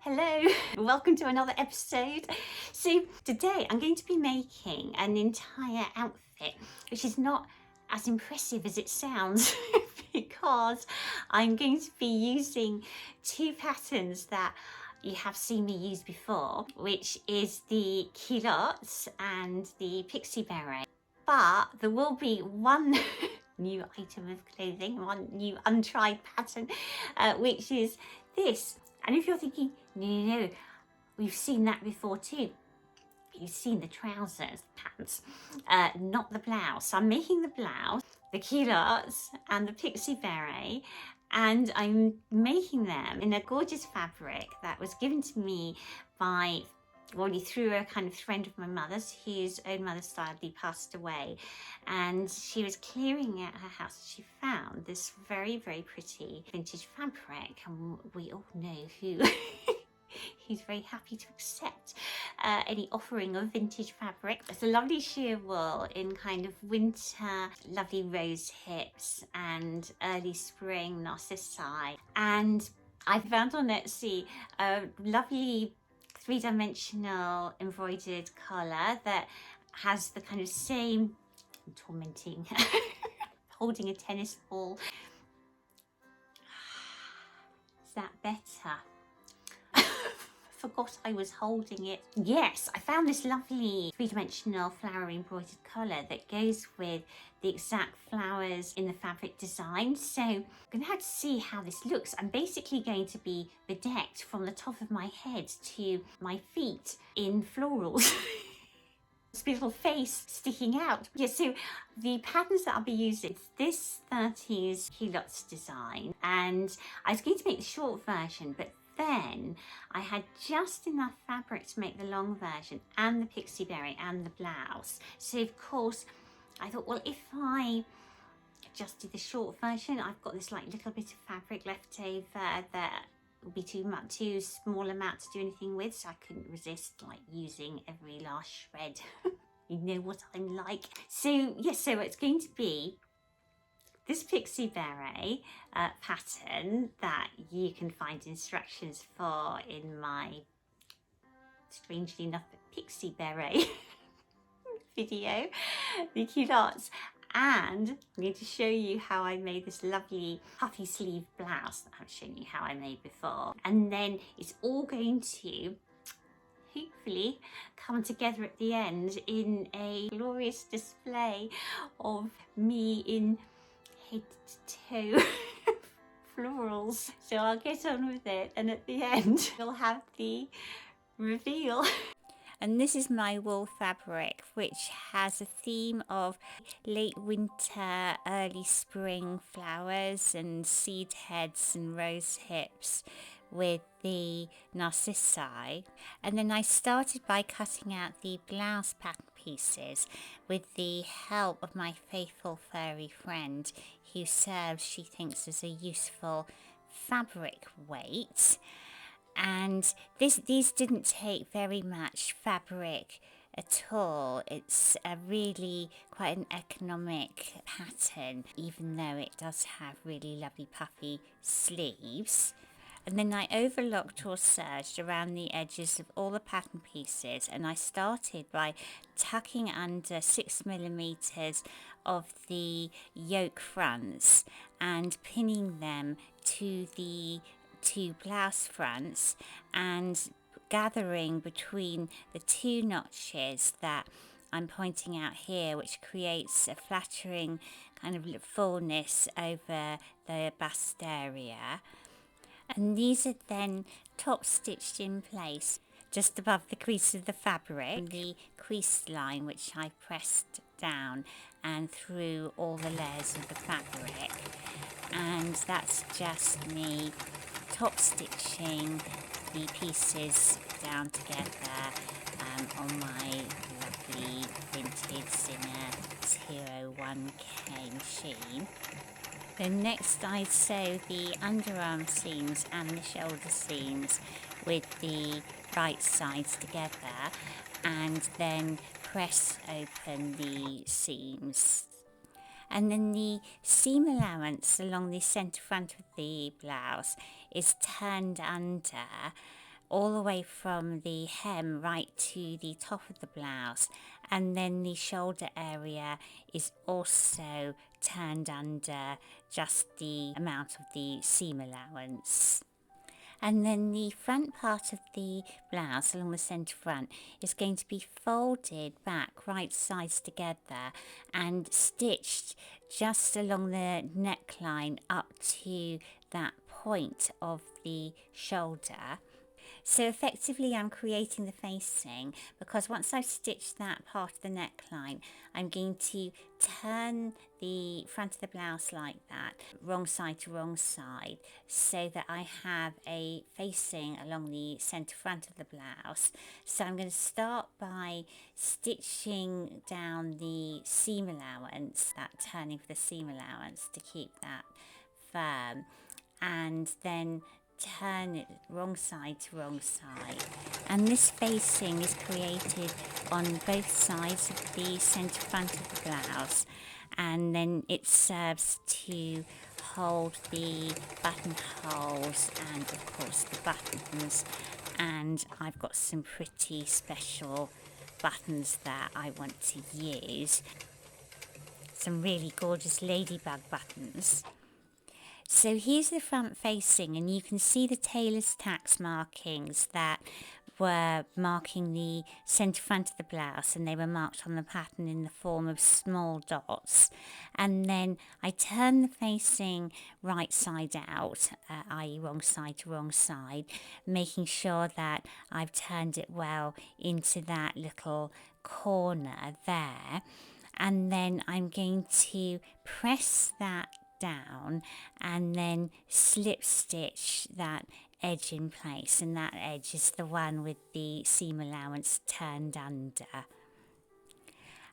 Hello, welcome to another episode. So today I'm going to be making an entire outfit, which is not as impressive as it sounds because I'm going to be using two patterns that you have seen me use before, which is the culottes and the Pixie beret. But there will be one new item of clothing, one new untried pattern, which is this. And if you're thinking, no, we've seen that before too. You've seen the trousers, pants, not the blouse. So I'm making the blouse, the culottes and the Pixie beret, and I'm making them in a gorgeous fabric that was given to me by through a kind of friend of my mother's, whose own mother sadly passed away, and she was clearing out her house. She found this very, very pretty vintage fabric, and we all know who who's very happy to accept any offering of vintage fabric. It's a lovely sheer wool in kind of winter, lovely rose hips and early spring narcissi. And I found on Etsy a lovely three-dimensional embroidered collar that has the kind of same tormenting holding a tennis ball. Is that better? Forgot I was holding it. Yes, I found this lovely three-dimensional flowery embroidered collar that goes with the exact flowers in the fabric design. So I'm gonna have to see how this looks. I'm basically going to be bedecked from the top of my head to my feet in florals. This beautiful face sticking out. Yeah, so the patterns that I'll be using is this 30s culottes design, and I was going to make the short version, but then I had just enough fabric to make the long version and the Pixie beret and the blouse. So of course I thought, well, if I just did the short version, I've got this like little bit of fabric left over that would be too small amount to do anything with, so I couldn't resist like using every last shred. You know what I'm like. So yes, so it's going to be this Pixie beret pattern that you can find instructions for in my, strangely enough, Pixie beret video, the culottes. And I'm going to show you how I made this lovely puffy sleeve blouse that I've shown you how I made before. And then it's all going to hopefully come together at the end in a glorious display of me in head to toe florals. So I'll get on with it, and at the end we'll have the reveal. And this is my wool fabric, which has a theme of late winter, early spring flowers and seed heads and rose hips with the narcissi. And then I started by cutting out the blouse pattern pieces with the help of my faithful furry friend, who serves, she thinks, as a useful fabric weight. And these didn't take very much fabric at all. It's a really quite an economic pattern, even though it does have really lovely puffy sleeves. And then I overlocked or serged around the edges of all the pattern pieces, and I started by tucking under 6mm of the yoke fronts and pinning them to the two blouse fronts and gathering between the two notches that I'm pointing out here, which creates a flattering kind of fullness over the bust area. And these are then top stitched in place just above the crease of the fabric, the crease line which I pressed down and through all the layers of the fabric. And that's just me top stitching the pieces down together on my lovely vintage Singer 01K machine. Then next I sew the underarm seams and the shoulder seams with the right sides together, and then press open the seams. And then the seam allowance along the centre front of the blouse is turned under all the way from the hem right to the top of the blouse, and then the shoulder area is also turned under just the amount of the seam allowance. And then the front part of the blouse along the centre front is going to be folded back right sides together and stitched just along the neckline up to that point of the shoulder. So effectively I'm creating the facing, because once I've stitched that part of the neckline, I'm going to turn the front of the blouse like that, wrong side to wrong side, so that I have a facing along the centre front of the blouse. So I'm going to start by stitching down the seam allowance, that turning for the seam allowance to keep that firm, and then turn it wrong side to wrong side. And this facing is created on both sides of the centre front of the blouse, and then it serves to hold the buttonholes and of course the buttons. And I've got some pretty special buttons that I want to use, some really gorgeous ladybug buttons. So here's the front facing, and you can see the tailor's tax markings that were marking the centre front of the blouse, and they were marked on the pattern in the form of small dots. And then I turn the facing right side out, i.e. wrong side to wrong side, making sure that I've turned it well into that little corner there. And then I'm going to press that down and then slip stitch that edge in place, and that edge is the one with the seam allowance turned under.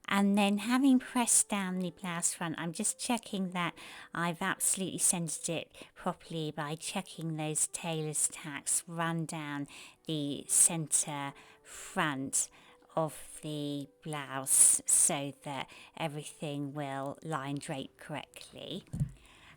And then, having pressed down the blouse front, I'm just checking that I've absolutely centered it properly by checking those tailor's tacks run down the center front of the blouse so that everything will line drape correctly.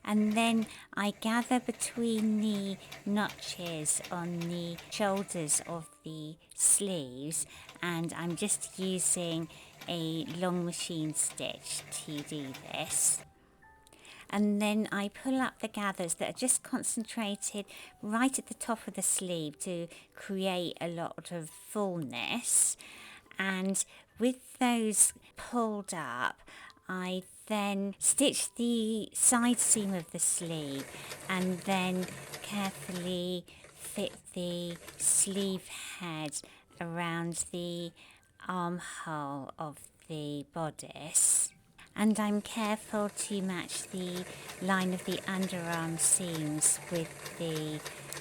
And then I gather between the notches on the shoulders of the sleeves, and I'm just using a long machine stitch to do this. And then I pull up the gathers that are just concentrated right at the top of the sleeve to create a lot of fullness. And with those pulled up, I then stitch the side seam of the sleeve and then carefully fit the sleeve head around the armhole of the bodice. And I'm careful to match the line of the underarm seams with the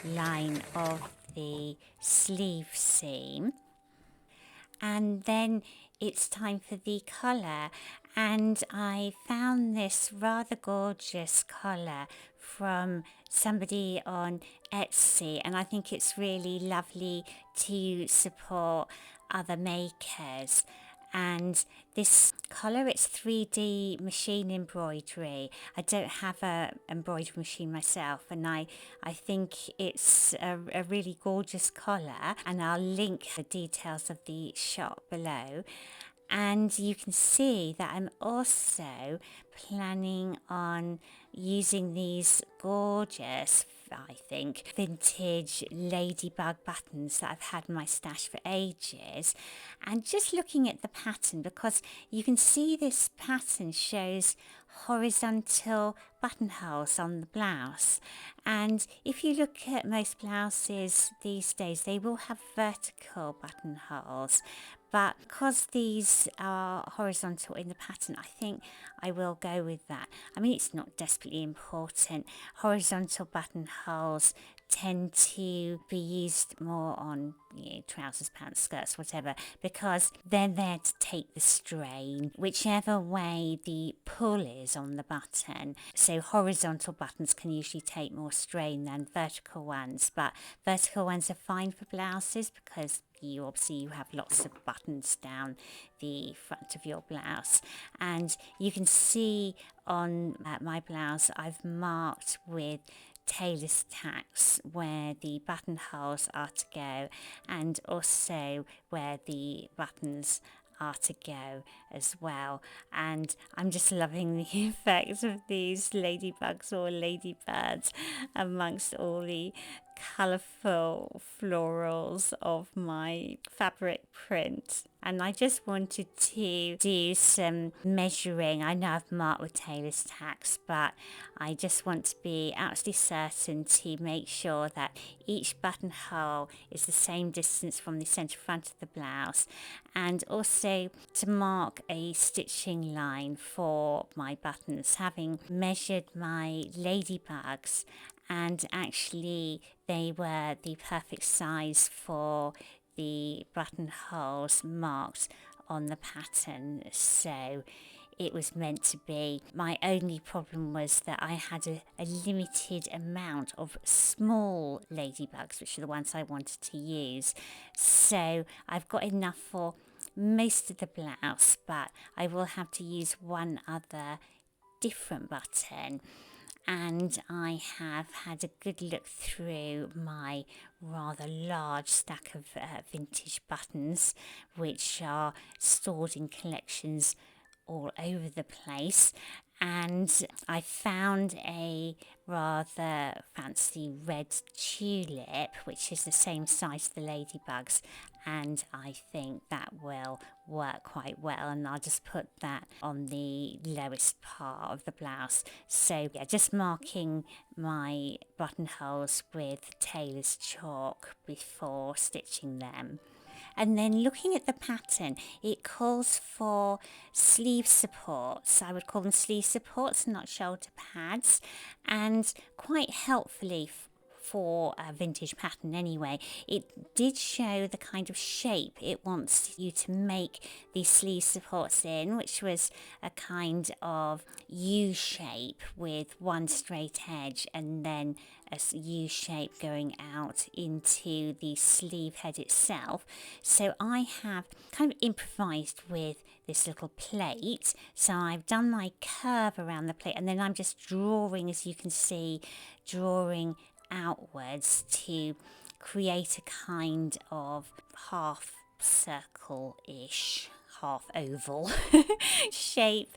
line of the sleeve seam. And then it's time for the collar, and I found this rather gorgeous collar from somebody on Etsy, and I think it's really lovely to support other makers. And this collar, it's 3D machine embroidery. I don't have a embroidery machine myself, and I think it's a really gorgeous collar, and I'll link the details of the shop below. And you can see that I'm also planning on using these gorgeous, I think, vintage ladybug buttons that I've had in my stash for ages. And just looking at the pattern, because you can see this pattern shows horizontal buttonholes on the blouse, and if you look at most blouses these days, they will have vertical buttonholes, but because these are horizontal in the pattern, I think I will go with that. I mean, it's not desperately important. Horizontal buttonholes tend to be used more on trousers, pants, skirts, whatever, because they're there to take the strain, whichever way the pull is on the button. So horizontal buttons can usually take more strain than vertical ones, but vertical ones are fine for blouses because you have lots of buttons down the front of your blouse. And you can see on my blouse I've marked with tailor's tacks where the buttonholes are to go, and also where the buttons are to go as well. And I'm just loving the effect of these ladybugs or ladybirds amongst all the colourful florals of my fabric print. And I just wanted to do some measuring. I know I've marked with tailor's tacks, but I just want to be absolutely certain to make sure that each buttonhole is the same distance from the centre front of the blouse, and also to mark a stitching line for my buttons, having measured my ladybugs, and actually they were the perfect size for the buttonholes marked on the pattern, so it was meant to be. My only problem was that I had a limited amount of small ladybugs, which are the ones I wanted to use, so I've got enough for most of the blouse, but I will have to use one other different button. And I have had a good look through my rather large stack of vintage buttons, which are stored in collections all over the place, and I found a rather fancy red tulip, which is the same size as the ladybugs, and I think that will work quite well, and I'll just put that on the lowest part of the blouse. So yeah, just marking my buttonholes with tailor's chalk before stitching them. And then looking at the pattern, it calls for sleeve supports. I would call them sleeve supports, not shoulder pads, and quite helpfully for a vintage pattern anyway, it did show the kind of shape it wants you to make these sleeve supports in, which was a kind of U shape with one straight edge and then a U shape going out into the sleeve head itself. So I have kind of improvised with this little plate. So I've done my curve around the plate, and then I'm just drawing, as you can see, drawing outwards to create a kind of half circle-ish, half oval shape,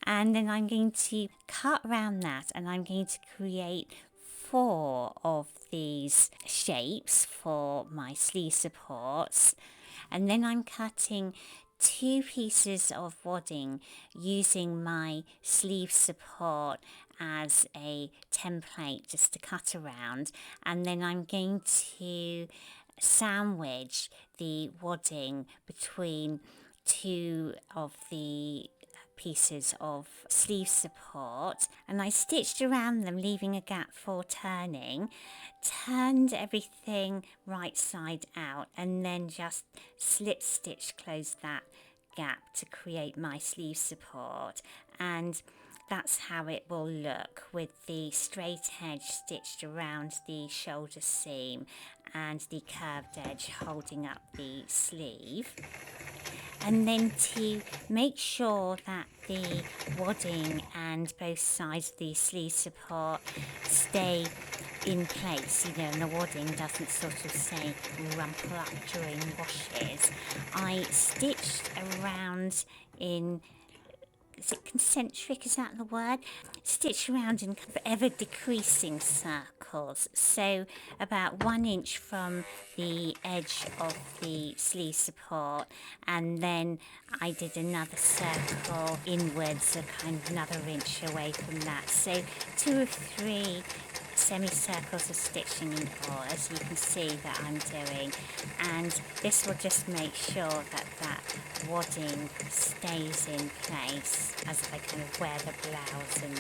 and then I'm going to cut around that, and I'm going to create 4 of these shapes for my sleeve supports, and then I'm cutting 2 pieces of wadding using my sleeve support as a template just to cut around, and then I'm going to sandwich the wadding between 2 of the pieces of sleeve support, and I stitched around them, leaving a gap for turning, turned everything right side out, and then just slip stitch closed that gap to create my sleeve support. And that's how it will look, with the straight edge stitched around the shoulder seam and the curved edge holding up the sleeve. And then to make sure that the wadding and both sides of the sleeve support stay in place, and the wadding doesn't sort of say rumple up during washes, I stitched around in, is it concentric, is that the word? Stitch around in kind of ever decreasing circles, so about 1 inch from the edge of the sleeve support, and then I did another circle inwards, a kind of another inch away from that, so 2 or 3 semicircles of stitching in all, as you can see that I'm doing, and this will just make sure that that wadding stays in place as I kind of wear the blouse and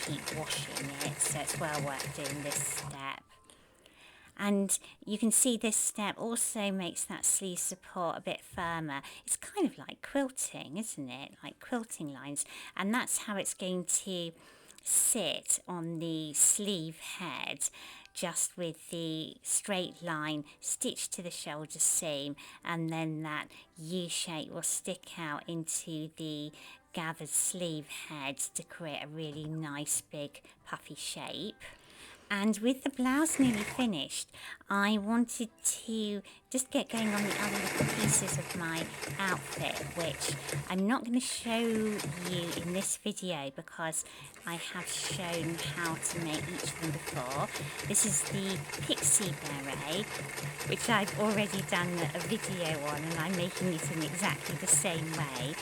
keep washing it, so it's well worth doing this step. And you can see this step also makes that sleeve support a bit firmer. It's kind of like quilting, isn't it? Like quilting lines, and that's how it's going to sit on the sleeve head, just with the straight line stitched to the shoulder seam, and then that U shape will stick out into the gathered sleeve head to create a really nice big puffy shape. And with the blouse nearly finished, I wanted to just get going on the other little pieces of my outfit, which I'm not going to show you in this video because I have shown how to make each of them before. This is the Pixie beret, which I've already done a video on, and I'm making it in exactly the same way.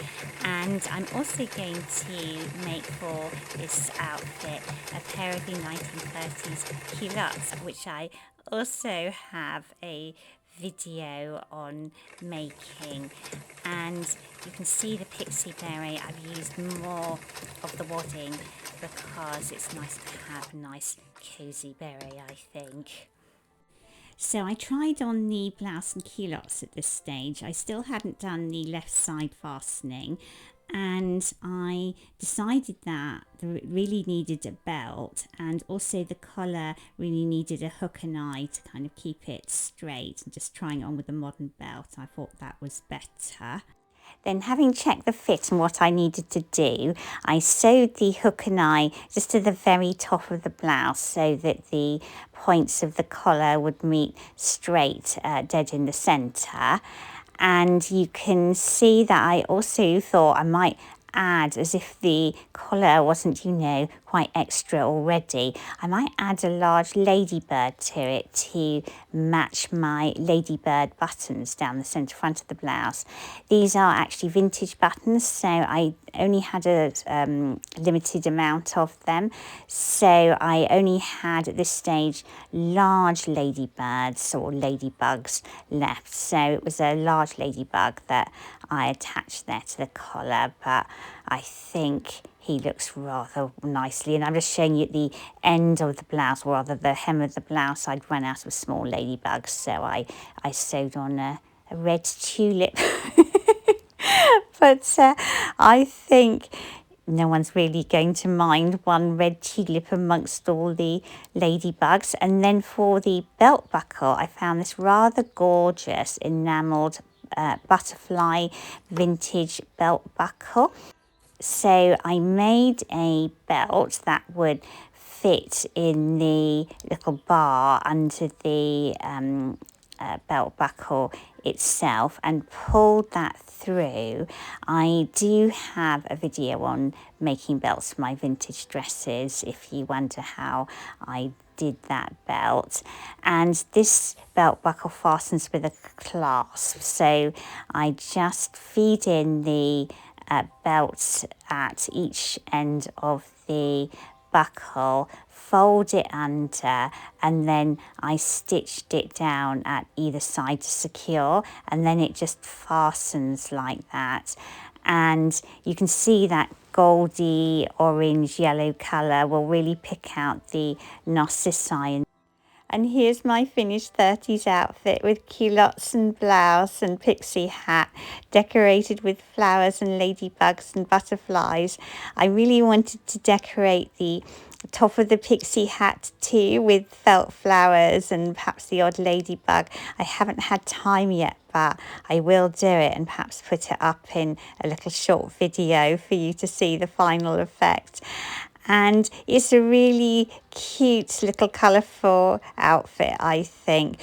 And I'm also going to make for this outfit a pair of the 1930s culottes, which I also have a video on making. And you can see the Pixie beret, I've used more of the wadding because it's nice to have a nice cozy beret, I think. So I tried on the blouse and culottes at this stage. I still hadn't done the left side fastening, and I decided that it really needed a belt, and also the collar really needed a hook and eye to kind of keep it straight, and just trying it on with a modern belt, I thought that was better. Then, having checked the fit and what I needed to do, I sewed the hook and eye just to the very top of the blouse so that the points of the collar would meet straight, dead in the centre. And you can see that I also thought I might add, as if the collar wasn't, you know, quite extra already, I might add a large ladybird to it to match my ladybird buttons down the centre front of the blouse. These are actually vintage buttons, so I only had a limited amount of them, so I only had at this stage large ladybirds or ladybugs left, so it was a large ladybug that I attached there to the collar, but I think he looks rather nicely, and I'm just showing you at the end of the blouse, or rather the hem of the blouse, I'd run out of small ladybugs, so I sewed on a red tulip. But I think no one's really going to mind one red tulip amongst all the ladybugs. And then for the belt buckle, I found this rather gorgeous enamelled butterfly vintage belt buckle. So I made a belt that would fit in the little bar under the belt buckle itself and pulled that through. I do have a video on making belts for my vintage dresses if you wonder how I did that belt. And this belt buckle fastens with a clasp, so I just feed in the belt at each end of the buckle, fold it under, and then I stitched it down at either side to secure, and then it just fastens like that. And you can see that goldy orange yellow colour will really pick out the narcissi. And here's my finished 30s outfit with culottes and blouse and pixie hat, decorated with flowers and ladybugs and butterflies. I really wanted to decorate the top of the pixie hat too with felt flowers and perhaps the odd ladybug. I haven't had time yet, but I will do it and perhaps put it up in a little short video for you to see the final effect. And it's a really cute little colourful outfit, I think.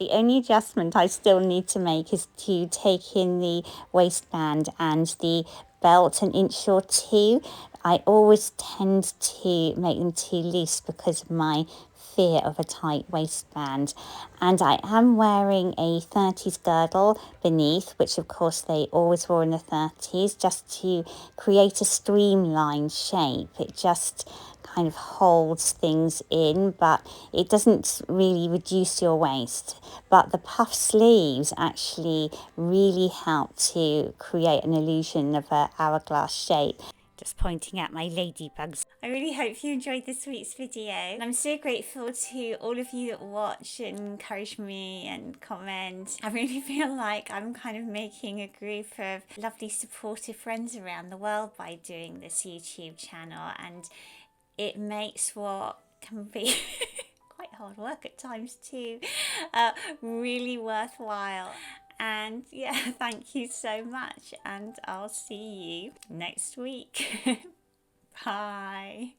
The only adjustment I still need to make is to take in the waistband and the belt an inch or two. I always tend to make them too loose because of my fear of a tight waistband. And I am wearing a 30s girdle beneath, which of course they always wore in the 30s, just to create a streamlined shape. It just kind of holds things in, but it doesn't really reduce your waist. But the puff sleeves actually really help to create an illusion of an hourglass shape. Just pointing at my ladybugs. I really hope you enjoyed this week's video. And I'm so grateful to all of you that watch and encourage me and comment. I really feel like I'm kind of making a group of lovely supportive friends around the world by doing this YouTube channel, and it makes what can be quite hard work at times too really worthwhile. And yeah, thank you so much, and I'll see you next week. Bye.